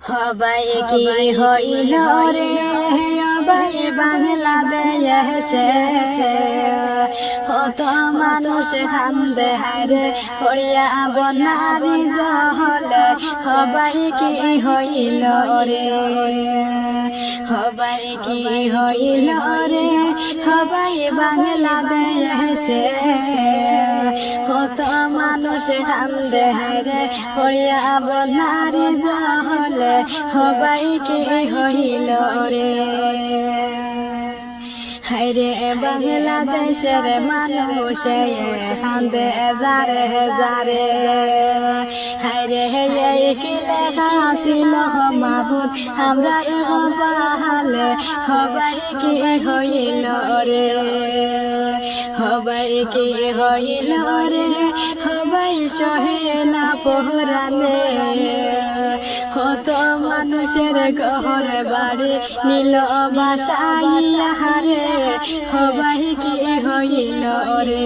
হবাই কি হইল রে হবাই বাংলাদেশে কত মানুষ কান্দে হারে করিয়া বনারি জহলে হবাই কি হইল রে হবাই কি হইল রে হবাই বাংলাদেশে কত মানুষ কান্দে হারে করিয়া বনারি জহলে হবাই কি হইল রে হায়রে বাংলাদেশের মানুষ কান্দে যারে যারে হায়রে কি লেখা ছিল মাবুদ আমরা হলে হবাই কি হইল রে হবাই কি হইল রে হবাই সহে না পহরানে কত মানুষের ঘর বাড়ি নীল বাসাইয়া হারে হবাই কি হইল রে